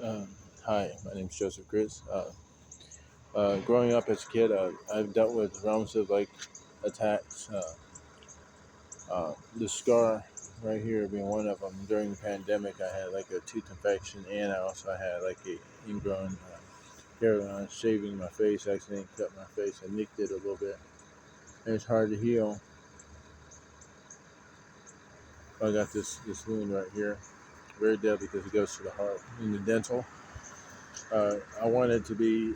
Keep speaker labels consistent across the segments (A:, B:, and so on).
A: Um, Hi, my name is Joseph Chris. Growing up as a kid, I've dealt with realms of like attacks. The scar right here being one of them. During the pandemic, I had like a tooth infection, and I also had like a ingrown hair when I was shaving my face. I accidentally cut my face. I nicked it a little bit, and it's hard to heal. I got this wound right here, very deadly because it goes to the heart. In the dental, I wanted to be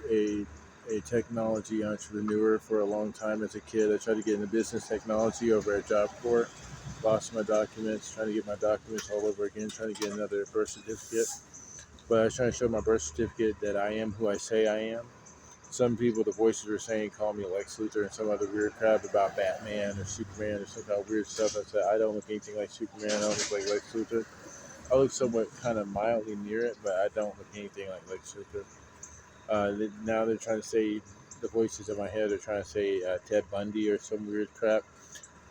A: a technology entrepreneur for a long time as a kid. I tried to get into business technology over at Job Corps. Lost my documents, trying to get my documents all over again, trying to get another birth certificate. But I was trying to show my birth certificate that I am who I say I am. Some people, the voices were saying, call me Lex Luthor and some other weird crap about Batman or Superman or some kind of weird stuff. I said, I don't look anything like Superman. I don't look like Lex Luthor. I look somewhat kind of mildly near it, but I don't look anything like Lex Luthor. Now they're trying to say, the voices in my head are trying to say Ted Bundy or some weird crap.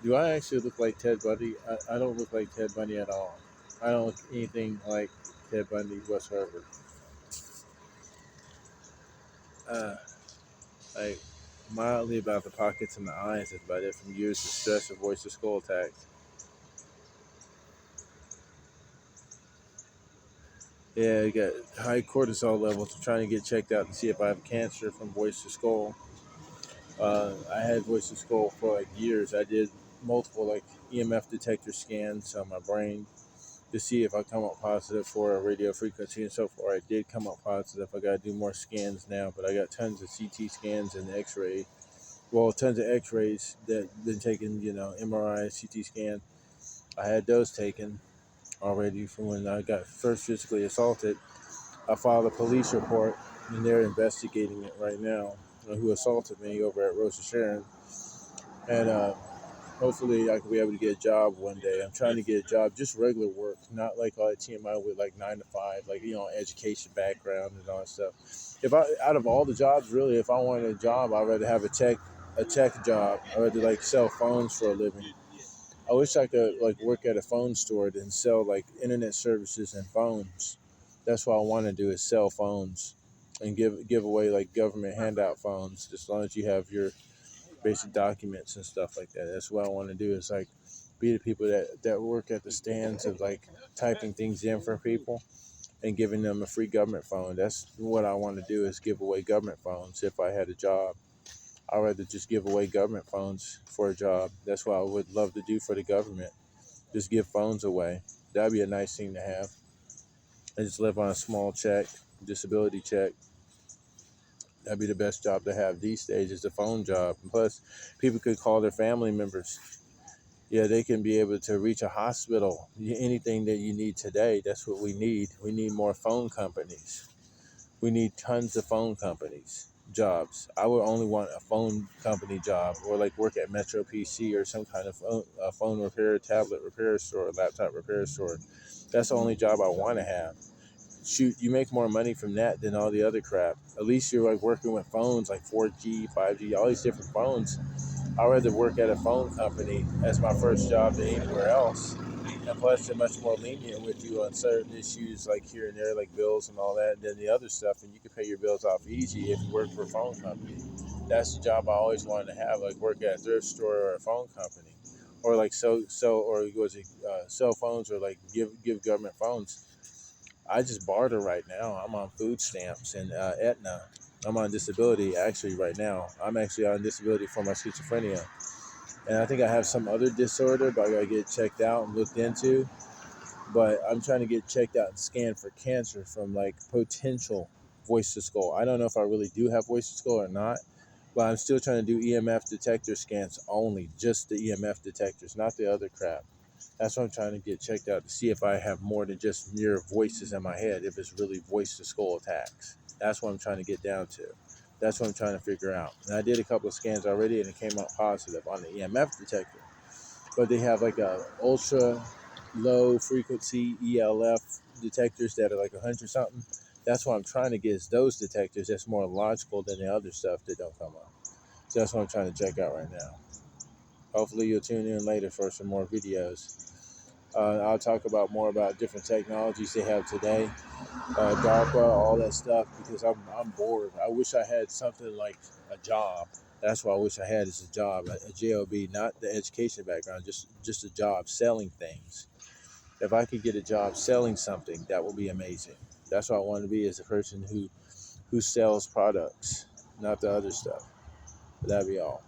A: Do I actually look like Ted Bundy? I don't look like Ted Bundy at all. I don't look anything like Ted Bundy whatsoever. Uh, like mildly about the pockets and the eyes. That's about it. From years of stress and voice to skull attacks. Yeah, I got high cortisol levels. I'm trying to get checked out to see if I have cancer from voice to skull. I had voice to skull for like years. I did multiple like EMF detector scans on my brain to see if I come up positive for a radio frequency, and so far I did come up positive. I got to do more scans now, but I got tons of CT scans and X-ray. Well, tons of X-rays that been taken, MRI, CT scan. I had those taken already from when I got first physically assaulted. I filed a police report, and they're investigating it right now. Who assaulted me over at Rosa Sharon, and hopefully I can be able to get a job one day. I'm trying to get a job, just regular work, not like all that TMI with like 9 to 5, like education background and all that stuff. If I out of all the jobs, really, if I wanted a job, I'd rather have a tech job. I'd rather like sell phones for a living. I wish I could like work at a phone store and sell like internet services and phones. That's what I want to do is sell phones and give away like government handout phones, as long as you have your basic documents and stuff like that. That's what I want to do is like be the people that work at the stands of like typing things in for people and giving them a free government phone. That's what I want to do is give away government phones if I had a job. I'd rather just give away government phones for a job. That's what I would love to do for the government. Just give phones away. That'd be a nice thing to have. I just live on a small check, disability check. That'd be the best job to have these days is the phone job. And plus, people could call their family members. Yeah, they can be able to reach a hospital. Anything that you need today, that's what we need. We need more phone companies. We need tons of phone companies jobs. I would only want a phone company job or like work at Metro PC or some kind of phone repair, tablet repair store, laptop repair store. That's the only job I want to have. Shoot, you make more money from that than all the other crap. At least you're like working with phones like 4G, 5G, all these different phones. I'd rather work at a phone company as my first job than anywhere else. And plus, they're much more lenient with you on certain issues like here and there, like bills and all that, than the other stuff. And you can pay your bills off easy if you work for a phone company. That's the job I always wanted to have, like work at a thrift store or a phone company, or like or was it cell phones or like give government phones. I just barter right now. I'm on food stamps and Aetna. I'm on disability actually right now. I'm actually on disability for my schizophrenia. And I think I have some other disorder, but I gotta get checked out and looked into. But I'm trying to get checked out and scanned for cancer from like potential voice to skull. I don't know if I really do have voice to skull or not, but I'm still trying to do EMF detector scans only, just the EMF detectors, not the other crap. That's what I'm trying to get checked out to see if I have more than just mere voices in my head, if it's really voice to skull attacks. That's what I'm trying to get down to. That's what I'm trying to figure out. And I did a couple of scans already and it came out positive on the EMF detector. But they have like a ultra low frequency ELF detectors that are like 100 something. That's what I'm trying to get is those detectors that's more logical than the other stuff that don't come up. So that's what I'm trying to check out right now. Hopefully you'll tune in later for some more videos. I'll talk about more about different technologies they have today, DARPA, all that stuff, because I'm bored. I wish I had something like a job. That's what I wish I had is a job, a job, not the education background, just a job selling things. If I could get a job selling something, that would be amazing. That's what I want to be, as a person who sells products, not the other stuff. But that'd be all.